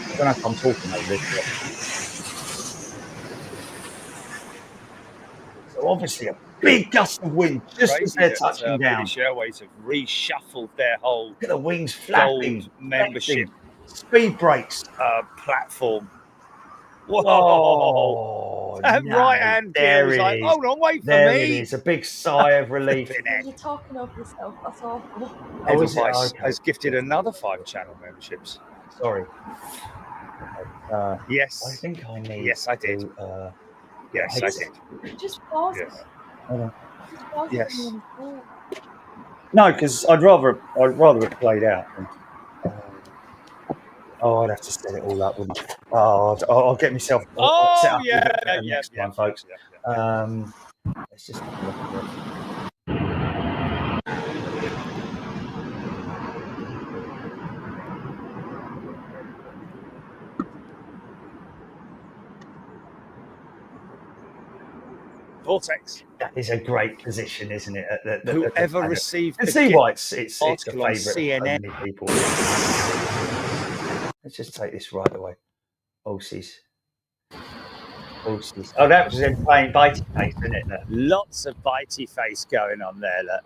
I don't know if I'm talking over this. So obviously a big gust of wind just as they're touching down. British Airways have reshuffled their whole Look at the wings flapping. gold membership Speed brakes. platform. Whoa! That no, right hand gear was like, hold on, wait for there me. It is. A big sigh of relief. You're talking over yourself. That's awful. Airways has gifted another 5 channel memberships. Sorry. Yes. I think I need. Yes, I did. Yes, I did. Just pause Yes. it. Hold on. Just pause Yes. it when you talk. No, because I'd rather it played out. I'd have to set it all up, wouldn't I? I'll get myself set up next time, folks. Let's just have a look at this. Vortex. That is a great position, isn't it? Whoever received You the see gift why it's a article on favourite of so CNN. many people. Let's just take this right away. Aussies. Oh, that was them playing bitey face, isn't it? Look. Lots of bitey face going on there, look.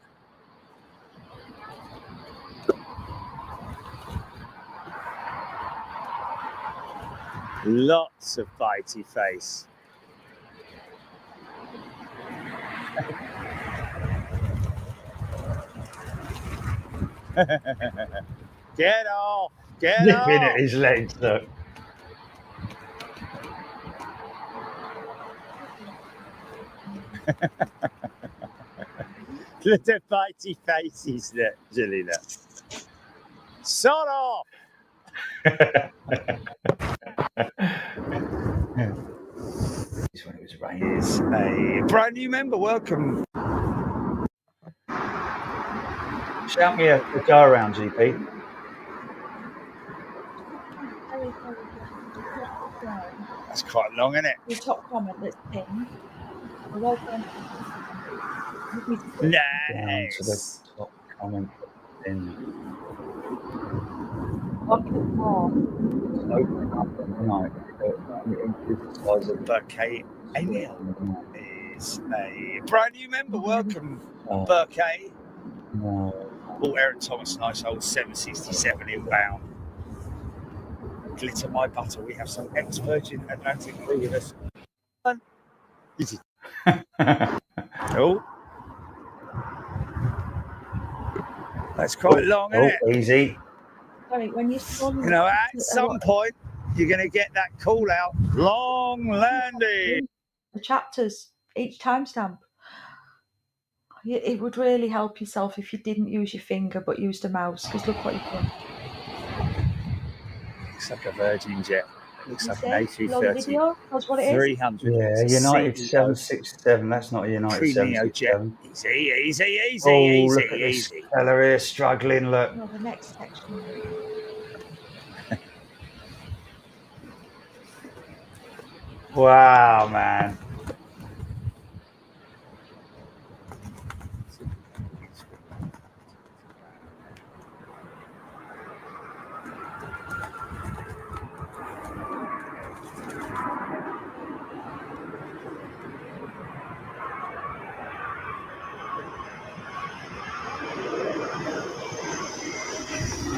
Lots of bitey face. Get off! Get off! Nipping at his legs, look. Look at bitey faces, look, Jilly, look. Sod off! It's when it was raining. It's a brand new member. Welcome. Shout me a go around, GP. That's quite long, isn't it? The top comment that's pinned. Welcome. Down to the Nice. top comment. Then Welcome more. open up tonight. Burkay Emil is a brand new member. Welcome, Burkay. No. Oh, Aaron Thomas, nice old 767 inbound. Glitter my butter. We have some ex-Virgin Atlantic crew with us. Easy. Oh. That's quite long, isn't it? Easy. Sorry, when you You know, at some point, you're going to get that call out. Long landing. the chapters, each timestamp. It would really help yourself if you didn't use your finger but used a mouse, because look what you've done. Looks like a Virgin jet. Looks You like see? an Below the A330. video, that's what it is. 300. Yeah, It's a United CEO 767. That's not a United Pre-neo jet. 767. Easy. Oh, look at this fella here struggling. Look. No, the next section. Wow, man.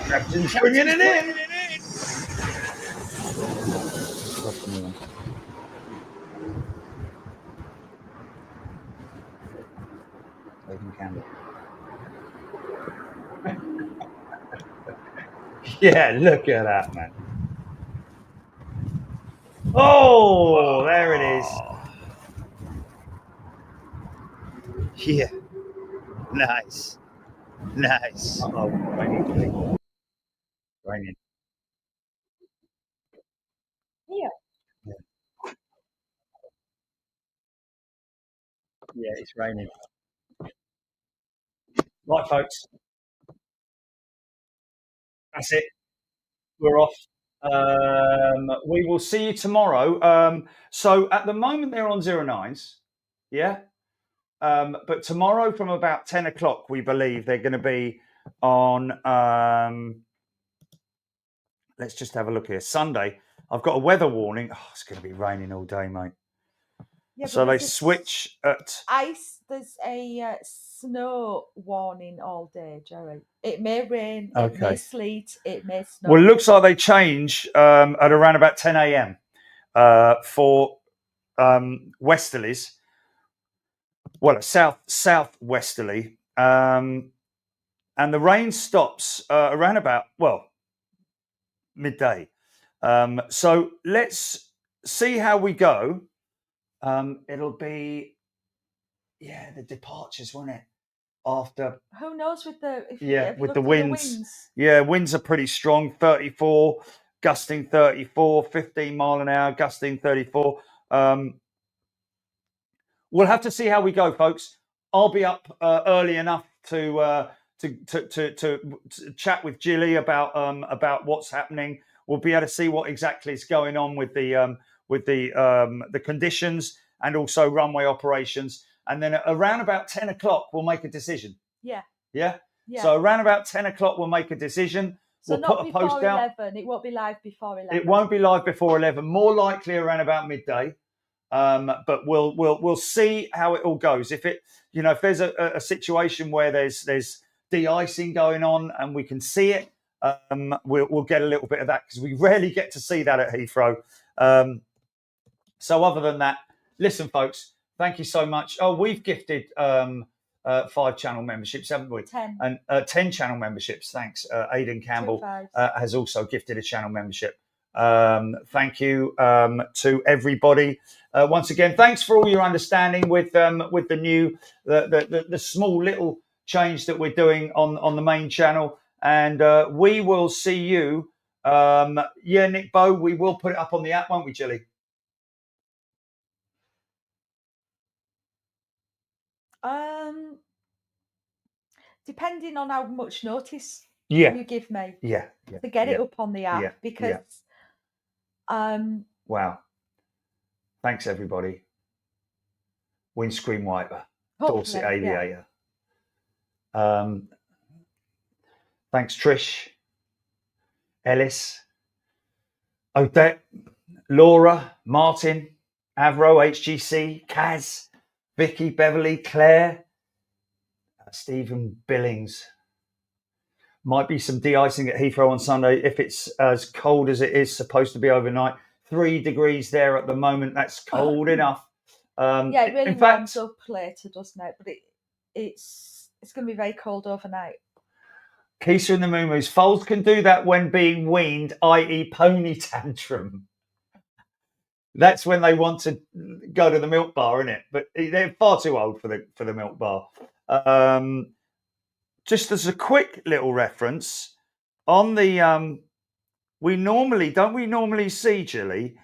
Captain's bringing it in. Yeah, look at that, man. Oh, there it is. Yeah. Nice. Oh, raining. Raining. Here. Yeah, it's raining. Right, folks. That's it. We're off. We will see you tomorrow. So at the moment they're on 09s. Yeah. But tomorrow from about 10 o'clock, we believe they're going to be on. Let's just have a look here. Sunday. I've got a weather warning. Oh, it's going to be raining all day, mate. Yeah, So but they switch at ice. There's a snow warning all day, Jerry. It may rain, it may Okay. sleet, it may snow. Well, it looks like they change at around about 10 a.m. For westerlies. Well, southwesterly, and the rain stops around about midday. So let's see how we go. It'll be the departures, won't it? After Who knows with the with the winds. Yeah, winds are pretty strong. 34, gusting 34, 15 mile an hour, gusting 34. We'll have to see how we go, folks. I'll be up early enough to chat with Jilly about what's happening. We'll be able to see what exactly is going on with the conditions and also runway operations. And then around about 10 o'clock, we'll make a decision. Yeah. So around about 10 o'clock, we'll make a decision. So we'll not put a post before out. 11. It won't be live before 11. It won't be live before 11. More likely around about midday. But we'll see how it all goes. If there's a situation where there's de-icing going on and we can see it, we'll get a little bit of that, because we rarely get to see that at Heathrow. So other than that, listen, folks, thank you so much. Oh, we've gifted 5 channel memberships, haven't we? 10. And 10 channel memberships. Thanks. Aidan Campbell has also gifted a channel membership. Thank you to everybody. Once again, thanks for all your understanding with the new the small little change that we're doing on the main channel, and we will see you. Nick Bow, we will put it up on the app, won't we, Jilly? Depending on how much notice you give me. To get it up on the app, because wow. Thanks, everybody. Windscreen wiper, Dorset Aviator. Thanks, Trish, Ellis, Odette, Laura, Martin, Avro, HGC, Kaz, Vicky, Beverly, Claire, Stephen Billings. Might be some de-icing at Heathrow on Sunday if it's as cold as it is supposed to be overnight. 3 degrees there at the moment. That's cold enough. It really warms up later, doesn't it? But it's going to be very cold overnight. Keisha and the Moo Moos. Foals can do that when being weaned, i.e. pony tantrum. That's when they want to go to the milk bar, isn't it? But they're far too old for the milk bar. Just as a quick little reference on the we normally see, Jilly,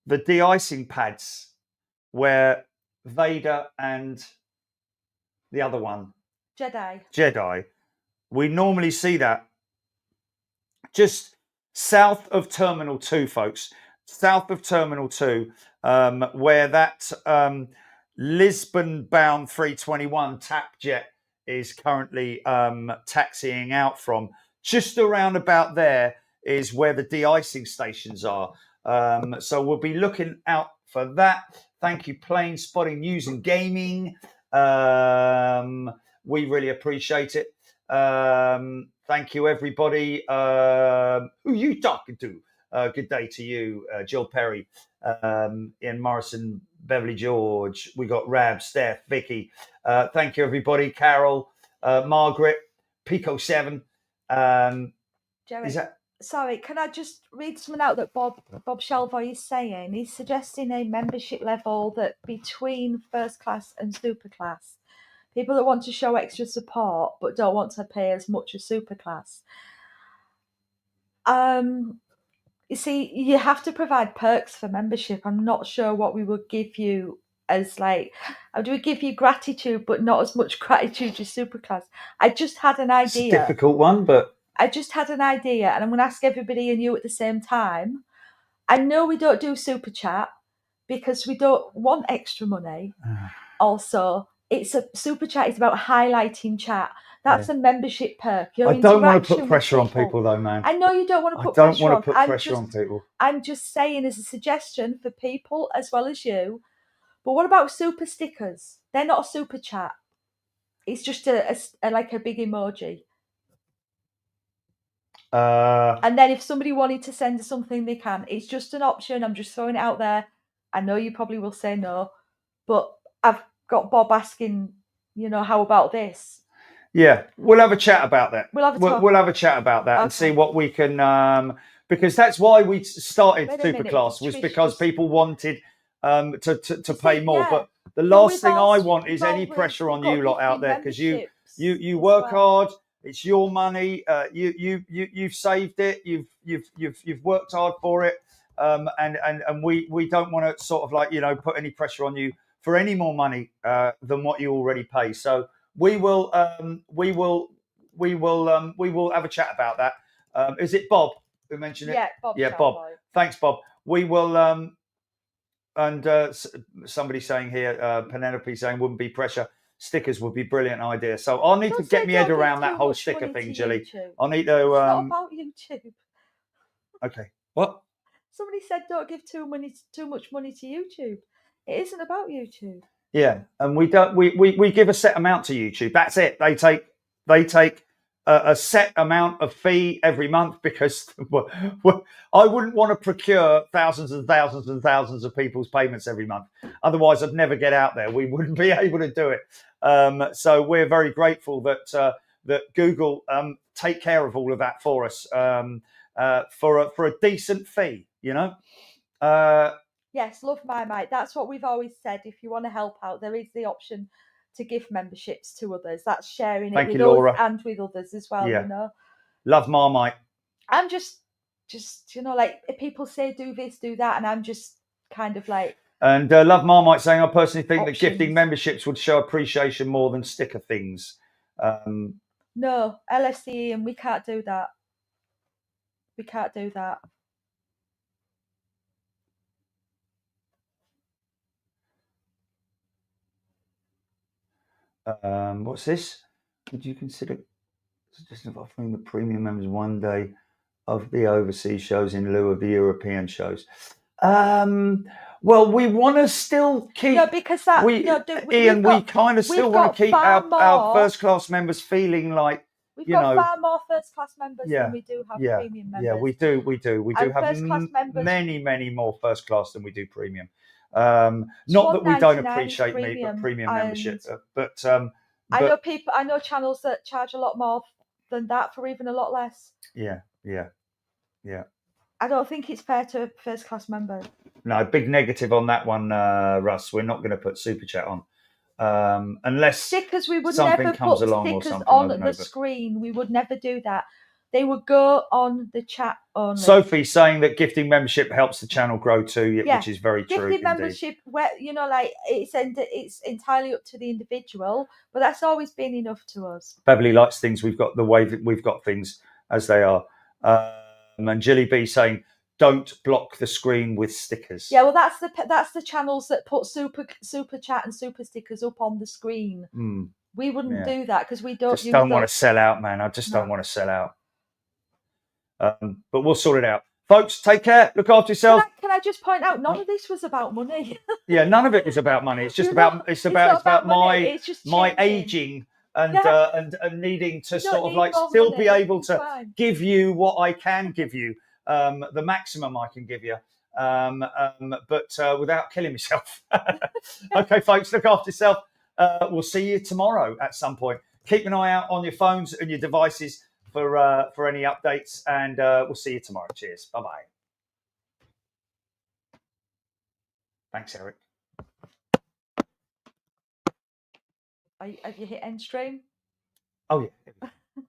the de-icing pads where Vader and the other one, Jedi, we normally see that just south of Terminal 2, folks. South of Terminal 2, where that Lisbon-bound 321 TAP jet is currently taxiing out from. Just around about there is where the de-icing stations are. So we'll be looking out for that. Thank you, Plane Spotting News and Gaming. We really appreciate it. Thank you, everybody. Who are you talking to? Good day to you, Jill Perry, Ian Morrison, Beverly George. We got Rab, Steph, Vicky. Thank you, everybody. Carol, Margaret, Pico 7. Jerry, Is that? Sorry, can I just read something out that Bob Shelvoy is saying? He's suggesting a membership level that between first class and super class. People that want to show extra support but don't want to pay as much as super class. You see, you have to provide perks for membership. I'm not sure what we would give you as how do we give you gratitude but not as much gratitude as super class? I just had an idea. It's a difficult one, but I just had an idea, and I'm going to ask everybody and you at the same time. I know we don't do super chat because we don't want extra money. Also, it's a super chat is about highlighting chat. That's a membership perk. I don't want to put pressure on people, though, man. I know you don't want to put pressure on. I pressure don't want to put pressure on people. I'm just saying as a suggestion for people as well as you. But what about super stickers? They're not a super chat. It's just a big emoji. And then if somebody wanted to send us something, they can. It's just an option. I'm just throwing it out there. I know you probably will say no, but I've got Bob asking, how about this? Yeah, we'll have a chat about that. We'll have a chat about that and see what we can. Because that's why we started Superclass, was because people wanted to pay more. Yeah. But the last thing I want is any pressure on you lot out there, because you work hard. It's your money. You've saved it. You've worked hard for it. And we don't want to sort of put any pressure on you for any more money than what you already pay. So we will have a chat about that. Is it Bob who mentioned it? Yeah, Bob. Yeah, Bob. Thanks, Bob. We will. And somebody saying here, Penelope saying wouldn't be pressure. Stickers would be brilliant idea. So I'll need to get my head around that whole sticker thing, Jilly. I'll need to. It's not about YouTube. Okay. What? Somebody said don't give too much money to YouTube. It isn't about YouTube. Yeah, and we don't. We give a set amount to YouTube. That's it. They take a set amount of fee every month, because I wouldn't want to procure thousands and thousands and thousands of people's payments every month. Otherwise, I'd never get out there. We wouldn't be able to do it. So we're very grateful that Google take care of all of that for us for a decent fee. Yes, love my mate. That's what we've always said. If you want to help out, there is the option to give memberships to others. That's sharing it with us and with others as well. Yeah. Love Marmite. I'm just if people say do this, do that, and I'm just kind of like. And Love Marmite saying, I personally think that gifting memberships would show appreciation more than sticker things. No, LSE, and we can't do that. We can't do that. What's this? Would you consider suggestion of offering the premium members one day of the overseas shows in lieu of the European shows? Well, we want to still keep. No, because that we kind of still want to keep our first class members feeling like we've got far more first class members than we do have premium members. Yeah, we do. We do have many more first class than we do premium. Not that we don't appreciate premium membership, but I know channels that charge a lot more than that for even a lot less. Yeah. I don't think it's fair to first class members. No, big negative on that one, Russ. We're not going to put super chat on unless Stickers, we would something never comes put along or stickers something. I on don't know, the but- screen. We would never do that. They would go on the chat only. Sophie saying that gifting membership helps the channel grow too, Yeah. which is very true. Gifted Indeed. membership, where like it's entirely up to the individual, but that's always been enough to us. Beverly likes things. We've got the way that we've got things as they are. And Jilly B saying, "Don't block the screen with stickers." Yeah, well, that's the channels that put super chat and super stickers up on the screen. We wouldn't do that because we don't. Just don't want to sell out, man. I just don't want to sell out. But we'll sort it out, folks. Take care. Look after yourself. Can I just point out, none of this was about money. Yeah, none of it is about money. It's just it's about money. my aging and needing to sort of like still be able to give you what I can give you, the maximum I can give you, but without killing myself. Okay, folks, look after yourself. We'll see you tomorrow at some point. Keep an eye out on your phones and your devices for any updates, and we'll see you tomorrow. Cheers. Bye bye. Thanks, Eric. Have you hit end stream? Oh yeah.